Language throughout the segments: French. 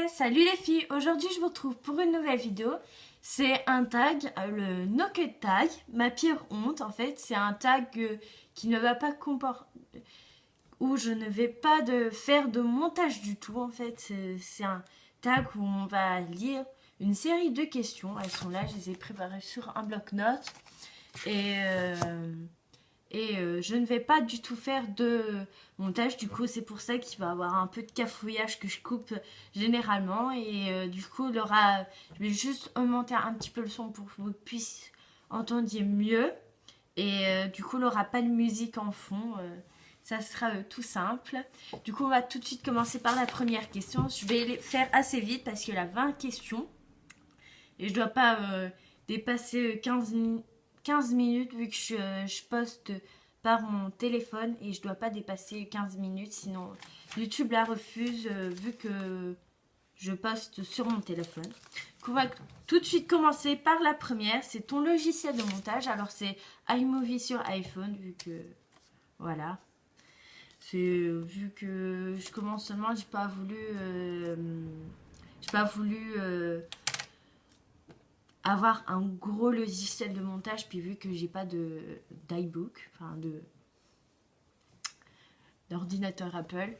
Salut les filles, aujourd'hui je vous retrouve pour une nouvelle vidéo. C'est un tag, le No Cut Tag, ma pire honte en fait. C'est un tag qui ne va pas comporter, où je ne vais pas faire de montage du tout en fait. C'est un tag où on va lire une série de questions. Elles sont là, je les ai préparées sur un bloc-notes. Et je ne vais pas du tout faire de montage, du coup c'est pour ça qu'il va y avoir un peu de cafouillage que je coupe généralement. Et du coup je vais juste augmenter un petit peu le son pour que vous puissiez entendre mieux. Et du coup il n'aura pas de musique en fond, ça sera tout simple. Du coup on va tout de suite commencer par la première question. Je vais les faire assez vite parce qu'il y a 20 questions. Et je ne dois pas dépasser 15 minutes vu que je poste par mon téléphone et je dois pas dépasser 15 minutes, sinon YouTube la refuse vu que je poste sur mon téléphone. Donc on va tout de suite commencer par la première, c'est ton logiciel de montage. Alors c'est iMovie sur iPhone vu que voilà. C'est vu que je commence seulement, j'ai pas voulu avoir un gros logiciel de montage, puis vu que j'ai pas d'iBook, enfin d'ordinateur Apple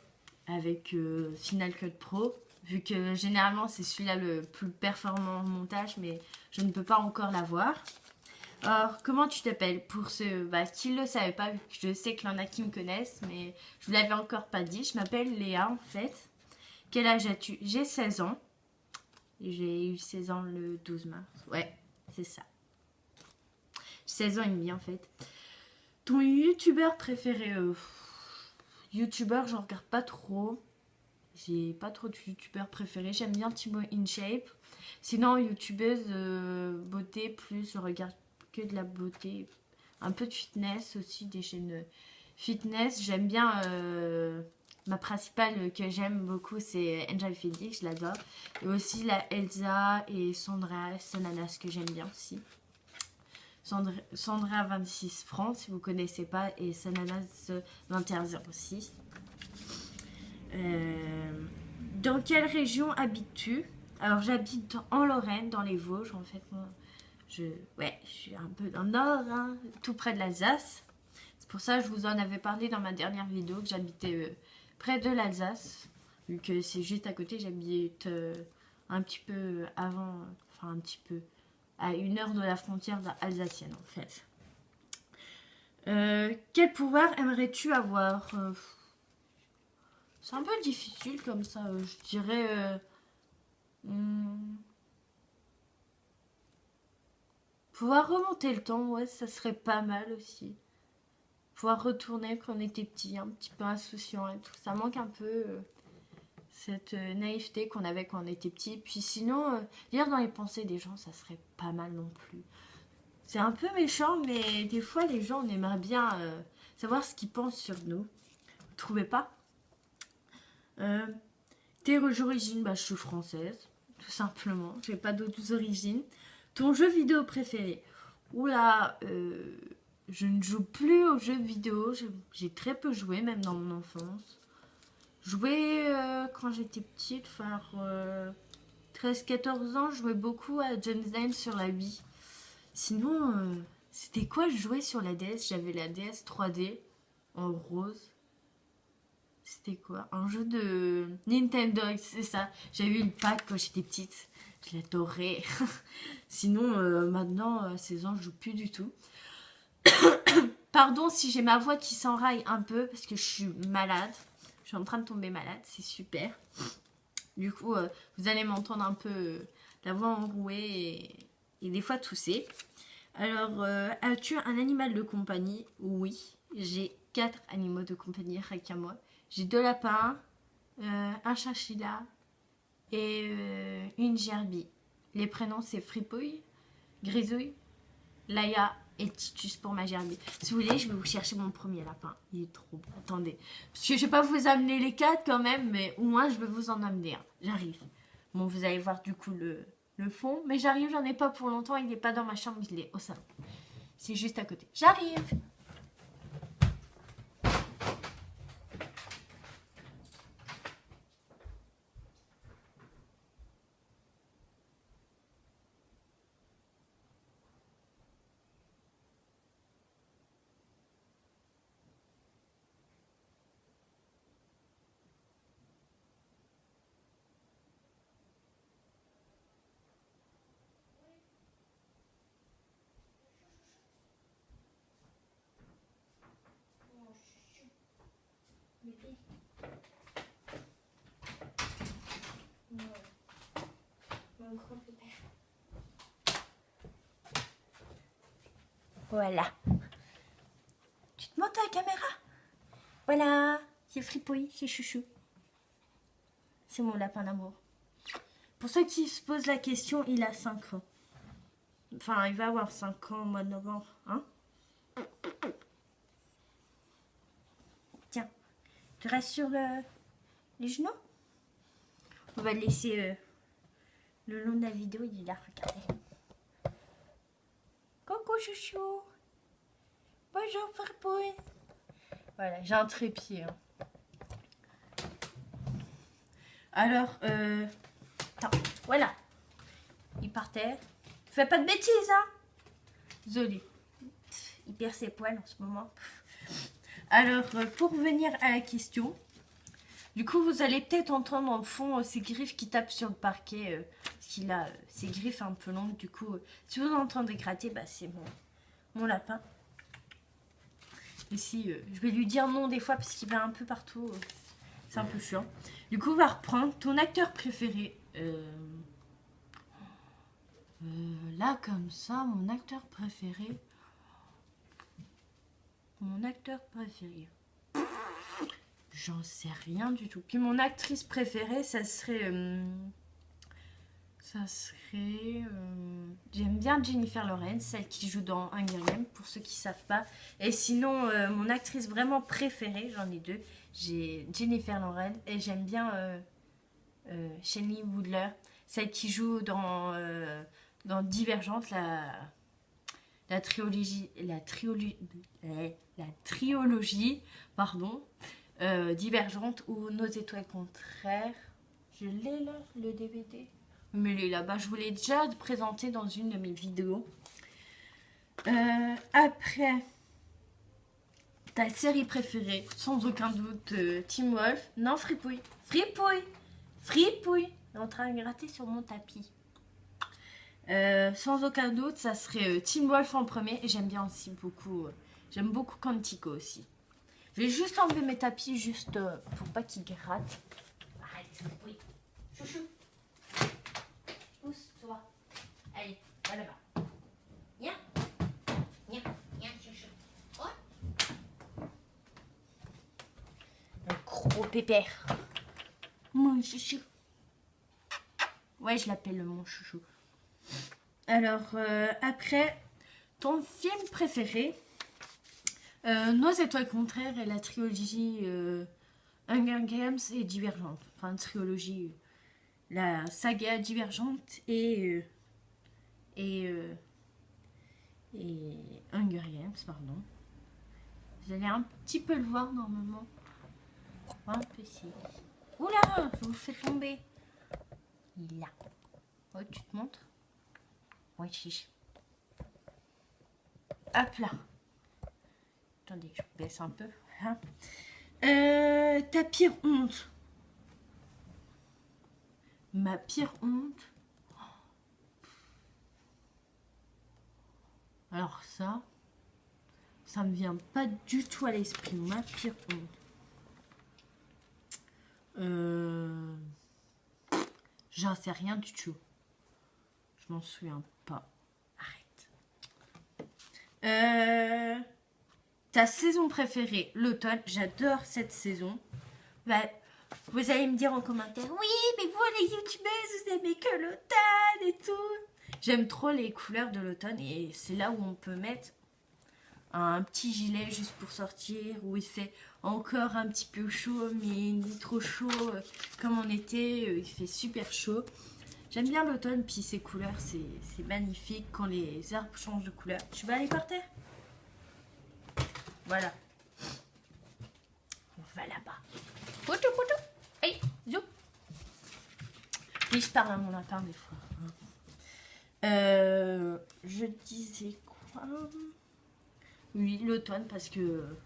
avec Final Cut Pro, vu que généralement c'est celui-là le plus performant en montage, mais je ne peux pas encore l'avoir. Alors, comment tu t'appelles? Pour ceux qui ne le savaient pas, vu que je sais qu'il y en a qui me connaissent, mais je vous l'avais encore pas dit, je m'appelle Léa en fait. Quel âge as-tu? J'ai 16 ans. J'ai eu 16 ans le 12 mars. Ouais, c'est ça. 16 ans et demi en fait. Ton youtubeur préféré? Youtubeur, j'en regarde pas trop. J'ai pas trop de youtubeurs préférés. J'aime bien Timo InShape. Sinon, youtubeuse beauté, plus je regarde que de la beauté. Un peu de fitness aussi, des chaînes fitness. J'aime bien... ma principale que j'aime beaucoup, c'est Angel Felix, je l'adore. Et aussi la Elsa et Sandra Sonanas que j'aime bien aussi. Sandra 26 francs si vous connaissez pas, et Sonanas 2106. Dans quelle région habites-tu? Alors j'habite en Lorraine, dans les Vosges en fait. Moi, je suis un peu dans le nord, hein, tout près de l'Alsace. C'est pour ça que je vous en avais parlé dans ma dernière vidéo que j'habitais près de l'Alsace, vu que c'est juste à côté. J'habite un petit peu avant, enfin un petit peu à 1 heure de la frontière alsacienne en fait. Quel pouvoir aimerais-tu avoir? C'est un peu difficile comme ça, je dirais pouvoir remonter le temps, ouais, ça serait pas mal aussi. Pouvoir retourner quand on était petit, un petit peu insouciant et tout. Ça manque un peu cette naïveté qu'on avait quand on était petit. Puis sinon, lire dans les pensées des gens, ça serait pas mal non plus. C'est un peu méchant, mais des fois, les gens, on aimerait bien savoir ce qu'ils pensent sur nous. Vous trouvez pas? Tes origines, je suis française, tout simplement. J'ai pas d'autres origines. Ton jeu vidéo préféré? Oula, je ne joue plus aux jeux vidéo. J'ai très peu joué, même dans mon enfance. Jouais quand j'étais petite, vers 13-14 ans, je jouais beaucoup à Just Dance sur la Wii. Sinon, c'était quoi je jouais sur la DS? J'avais la DS 3D en rose. C'était quoi? Un jeu de Nintendo, c'est ça. J'avais eu une pack quand j'étais petite. Je l'adorais. Sinon, maintenant, à 16 ans, je joue plus du tout. Pardon si j'ai ma voix qui s'enraille un peu parce que je suis malade. Je suis en train de tomber malade, c'est super. Du coup, vous allez m'entendre un peu la voix enrouée et des fois tousser. Alors, as-tu un animal de compagnie? Oui, j'ai 4 animaux de compagnie, rien qu'à moi. J'ai 2 lapins, un chinchilla et une gerbille. Les prénoms, c'est Fripouille, Grisouille, Laïa et Titus pour ma gerbille. Si vous voulez, je vais vous chercher mon premier lapin. Il est trop beau. Attendez. Parce que je vais pas vous amener les 4 quand même, mais au moins je vais vous en amener un. J'arrive. Bon, vous allez voir du coup le fond. Mais j'arrive, j'en ai pas pour longtemps. Il n'est pas dans ma chambre, il est au salon. C'est juste à côté. J'arrive. mon pépère. Voilà. Tu te montes à la caméra? Voilà. C'est Fripouille, c'est Chouchou. C'est mon lapin d'amour. Pour ceux qui se posent la question, il a 5 ans. Enfin, il va avoir 5 ans au mois de novembre. Hein? Tiens, tu restes sur les genoux? On va le laisser le long de la vidéo, il est là, regardez. Coucou Chouchou. Bonjour Fripouille. Voilà, j'ai un trépied. Hein. Alors, attends, voilà. Il partait. Fais pas de bêtises, hein. Désolé. Il perd ses poils en ce moment. Alors, pour venir à la question, du coup, vous allez peut-être entendre en fond ses griffes qui tapent sur le parquet. Parce qu'il a ses griffes un peu longues. Du coup, si vous entendez gratter, bah, c'est mon lapin. Ici, je vais lui dire non des fois parce qu'il va un peu partout. C'est un peu chiant. Du coup, on va reprendre ton acteur préféré. Là, comme ça, mon acteur préféré. Mon acteur préféré. J'en sais rien du tout. Puis mon actrice préférée, ça serait... j'aime bien Jennifer Lawrence, celle qui joue dans Hunger Games, pour ceux qui ne savent pas. Et sinon, mon actrice vraiment préférée, j'en ai deux. J'ai Jennifer Lawrence et j'aime bien Shailene Woodley, celle qui joue dans Divergente, la trilogie, pardon, Divergente ou Nos étoiles contraires. Je l'ai là, le DVD. Mais il est là-bas, je vous l'ai déjà présenté dans une de mes vidéos. Après, ta série préférée, sans aucun doute, Teen Wolf. Non, Fripouille. Fripouille. Fripouille. Elle est en train de gratter sur mon tapis. Sans aucun doute, ça serait Teen Wolf en premier. Et j'aime bien aussi beaucoup. J'aime beaucoup Quantico aussi. Je vais juste enlever mes tapis, juste pour pas qu'ils grattent. Arrête, oui. Chouchou. Pousse-toi. Allez, va là-bas. Viens. Viens, viens, chouchou. Oh. Un gros pépère. Mon chouchou. Ouais, je l'appelle mon chouchou. Alors, après, ton film préféré, Nos étoiles contraires et la trilogie Hunger Games et Divergente. Enfin, trilogie, la saga Divergente et Hunger Games, pardon. Vous allez un petit peu le voir normalement. Un peu ici. Oula, je vous fais tomber. Il est là. Oh, tu te montres? Oui, chiche. Hop là. Attendez, je baisse un peu. Hein. Ta pire honte. Ma pire honte. Alors ça me vient pas du tout à l'esprit. Ma pire honte. J'en sais rien du tout. Je m'en souviens pas. Arrête. Ta saison préférée, l'automne. J'adore cette saison. Bah, vous allez me dire en commentaire, oui, mais vous les youtubeuses, vous aimez que l'automne et tout. J'aime trop les couleurs de l'automne et c'est là où on peut mettre un petit gilet juste pour sortir, où il fait encore un petit peu chaud, mais ni trop chaud comme en été, il fait super chaud. J'aime bien l'automne, puis ces couleurs, c'est magnifique quand les arbres changent de couleur. Tu vas aller par terre? Voilà. On va là-bas. Poutou, poutou. Allez, zou. Oui, je parle à mon lapin des fois. Je disais quoi? Oui, l'automne, parce que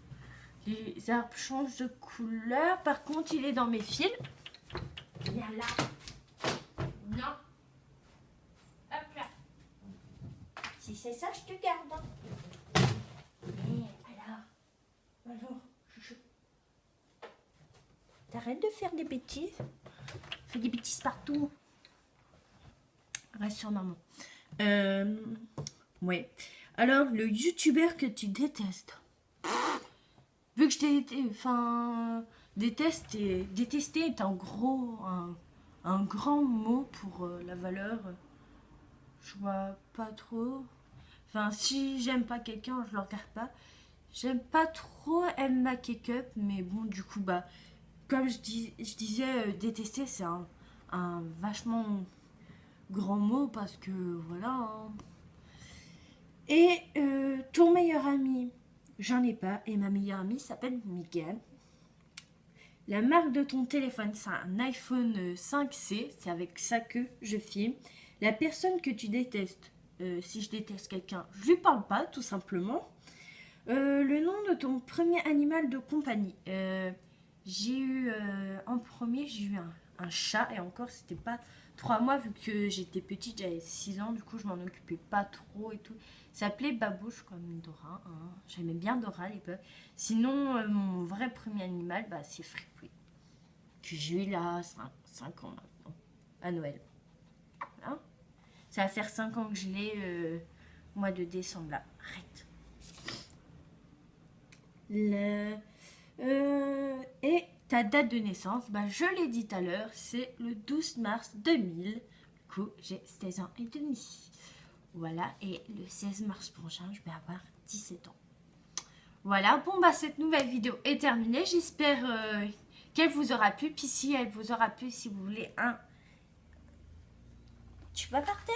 les arbres changent de couleur. Par contre, il est dans mes fils. Viens là. Non. Hop là. Si c'est ça, je te garde. Alors, chouchou. T'arrêtes de faire des bêtises. Fais des bêtises partout. Reste sur maman. Ouais. Alors, le youtubeur que tu détestes. Vu que détester est un grand mot pour la valeur. Je vois pas trop. Enfin, si j'aime pas quelqu'un, je le regarde pas. J'aime pas trop Emma Cake-up, mais bon, du coup, bah, comme je disais, détester, c'est un vachement grand mot parce que voilà. Hein. Et ton meilleur ami, j'en ai pas. Et ma meilleure amie s'appelle Miguel. La marque de ton téléphone, c'est un iPhone 5C. C'est avec ça que je filme. La personne que tu détestes, si je déteste quelqu'un, je lui parle pas, tout simplement. Le nom de ton premier animal de compagnie. J'ai eu en premier, j'ai eu un chat et encore c'était pas 3 mois vu que j'étais petite, j'avais 6 ans, du coup je m'en occupais pas trop et tout. Ça s'appelait Babouche comme Dora, hein. J'aimais bien Dora à l'époque. Sinon mon vrai premier animal bah, c'est Fripouille, que j'ai eu là 5 ans maintenant, à Noël. Hein, ça va faire 5 ans que je l'ai au mois de décembre là. Arrête. Et ta date de naissance, bah, je l'ai dit tout à l'heure, c'est le 12 mars 2000. Du coup, j'ai 16 ans et demi. Voilà, et le 16 mars prochain, je vais avoir 17 ans. Voilà, bon, bah, cette nouvelle vidéo est terminée. J'espère qu'elle vous aura plu. Puis si elle vous aura plu, si vous voulez Tu vas par terre.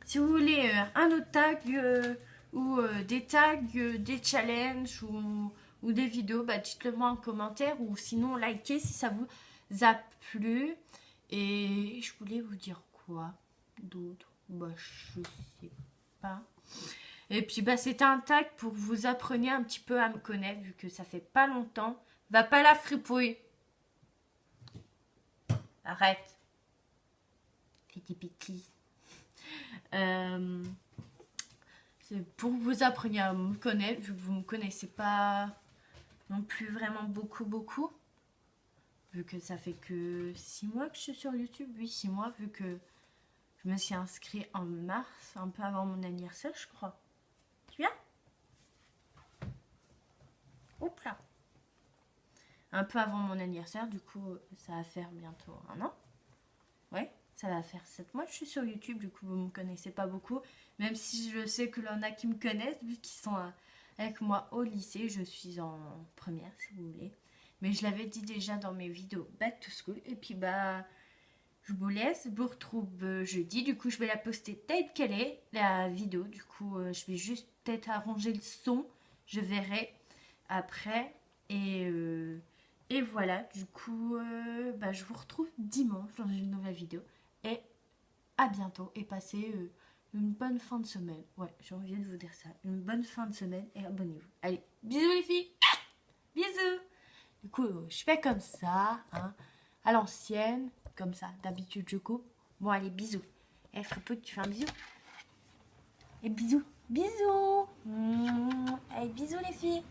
Si vous voulez un autre tag ou des tags, des challenges ou des vidéos, bah, dites-le moi en commentaire ou sinon likez si ça vous a plu. Et je voulais vous dire quoi d'autre, bah, je sais pas. Et puis bah, c'était un tag pour que vous appreniez un petit peu à me connaître vu que ça fait pas longtemps. Va pas la fripouille. Arrête. Fais des bêtises. C'est pour que vous appreniez à me connaître, vu que vous ne me connaissez pas non plus vraiment beaucoup. Vu que ça fait que 6 mois que je suis sur YouTube. Oui, 6 mois, vu que je me suis inscrite en mars, un peu avant mon anniversaire, je crois. Tu viens? Hop là. Un peu avant mon anniversaire, du coup, ça va faire bientôt 1 an. Ouais, ça va faire 7 mois que je suis sur YouTube, du coup, vous ne me connaissez pas beaucoup. Même si je sais que l'on a qui me connaissent, vu qu'ils sont avec moi au lycée. Je suis en première, si vous voulez. Mais je l'avais dit déjà dans mes vidéos Back to School. Et puis, bah, je vous laisse. Je vous retrouve jeudi. Du coup, je vais la poster telle qu'elle est, la vidéo. Du coup, je vais juste peut-être arranger le son. Je verrai après. Et voilà, du coup, bah, je vous retrouve dimanche dans une nouvelle vidéo. Et à bientôt. Et passez une bonne fin de semaine. Ouais, j'ai envie de vous dire ça. Une bonne fin de semaine et abonnez-vous. Allez, bisous les filles. Bisous. Du coup, je fais comme ça, hein, à l'ancienne, comme ça. D'habitude, je coupe. Bon, allez, bisous. Eh, Fripouille, tu fais un bisou? Et bisous. Bisous. Allez, bisous les filles.